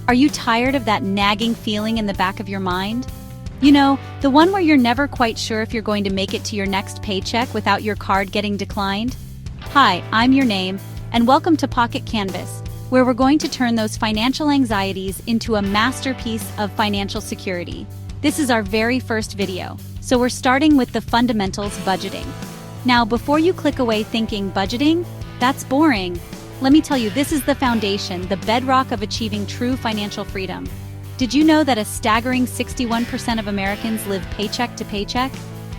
Are you tired of that nagging feeling in the back of your mind? You know, the one where you're never quite sure if you're going to make it to your next paycheck without your card getting declined? Hi, I'm your name, and welcome to Pocket Canvas, where we're going to turn those financial anxieties into a masterpiece of financial security. This is our very first video, so we're starting with the fundamentals: budgeting. Now, before you click away thinking budgeting, that's boring, let me tell you, this is the foundation, the bedrock of achieving true financial freedom. Did you know that a staggering 61% of Americans live paycheck to paycheck?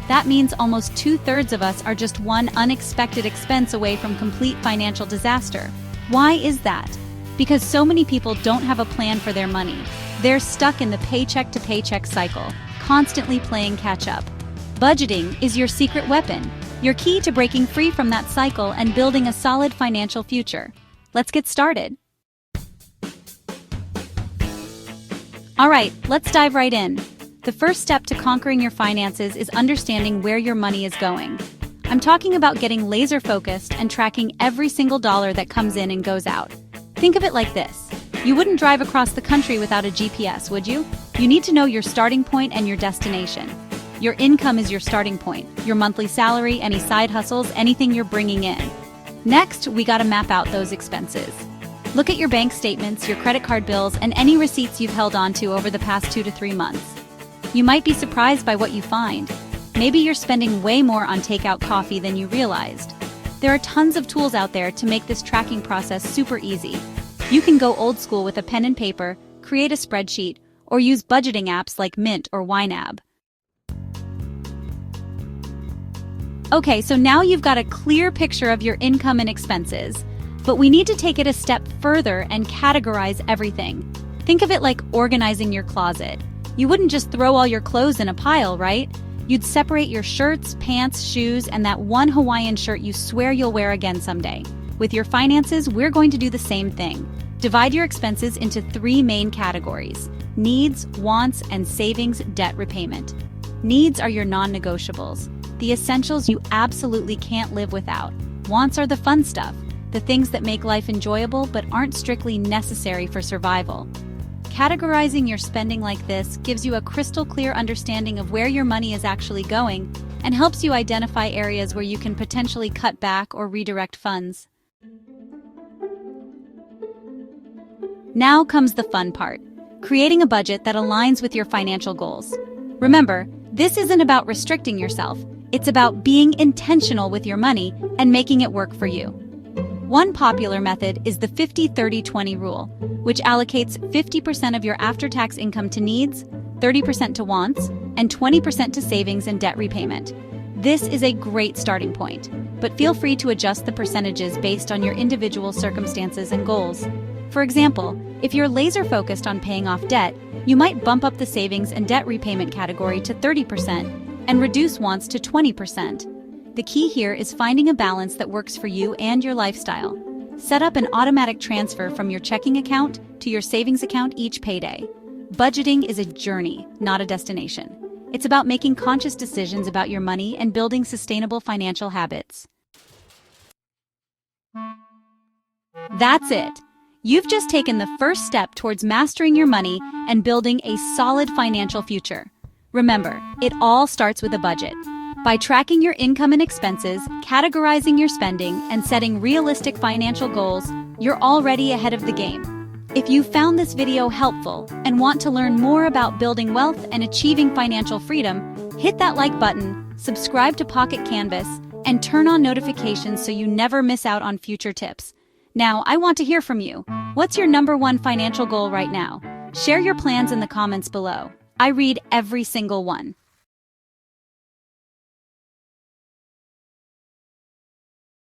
That means almost 2/3 of us are just one unexpected expense away from complete financial disaster. Why is that? Because so many people don't have a plan for their money. They're stuck in the paycheck to paycheck cycle, constantly playing catch up. Budgeting is your secret weapon, your key to breaking free from that cycle and building a solid financial future. Let's get started. All right, let's dive right in. The first step to conquering your finances is understanding where your money is going. I'm talking about getting laser focused and tracking every single dollar that comes in and goes out. Think of it like this. You wouldn't drive across the country without a GPS, would you? You need to know your starting point and your destination. Your income is your starting point, your monthly salary, any side hustles, anything you're bringing in. Next, we gotta map out those expenses. Look at your bank statements, your credit card bills, and any receipts you've held onto over the past 2 to 3 months. You might be surprised by what you find. Maybe you're spending way more on takeout coffee than you realized. There are tons of tools out there to make this tracking process super easy. You can go old school with a pen and paper, create a spreadsheet, or use budgeting apps like Mint or YNAB. Okay, so now you've got a clear picture of your income and expenses, but we need to take it a step further and categorize everything. Think of it like organizing your closet. You wouldn't just throw all your clothes in a pile, right? You'd separate your shirts, pants, shoes, and that one Hawaiian shirt you swear you'll wear again someday. With your finances, we're going to do the same thing. Divide your expenses into 3 main categories: needs, wants, and savings, debt repayment. Needs are your non-negotiables, the essentials you absolutely can't live without. Wants are the fun stuff, the things that make life enjoyable but aren't strictly necessary for survival. Categorizing your spending like this gives you a crystal clear understanding of where your money is actually going and helps you identify areas where you can potentially cut back or redirect funds. Now comes the fun part, creating a budget that aligns with your financial goals. Remember, this isn't about restricting yourself, it's about being intentional with your money and making it work for you. One popular method is the 50-30-20 rule, which allocates 50% of your after-tax income to needs, 30% to wants, and 20% to savings and debt repayment. This is a great starting point, but feel free to adjust the percentages based on your individual circumstances and goals. For example, if you're laser-focused on paying off debt, you might bump up the savings and debt repayment category to 30% and reduce wants to 20%. The key here is finding a balance that works for you and your lifestyle. Set up an automatic transfer from your checking account to your savings account each payday. Budgeting is a journey, not a destination. It's about making conscious decisions about your money and building sustainable financial habits. That's it. You've just taken the first step towards mastering your money and building a solid financial future. Remember, it all starts with a budget. By tracking your income and expenses, categorizing your spending, and setting realistic financial goals, you're already ahead of the game. If you found this video helpful and want to learn more about building wealth and achieving financial freedom, hit that like button, subscribe to Pocket Canvas, and turn on notifications so you never miss out on future tips. Now, I want to hear from you. What's your #1 financial goal right now? Share your plans in the comments below. I read every single one.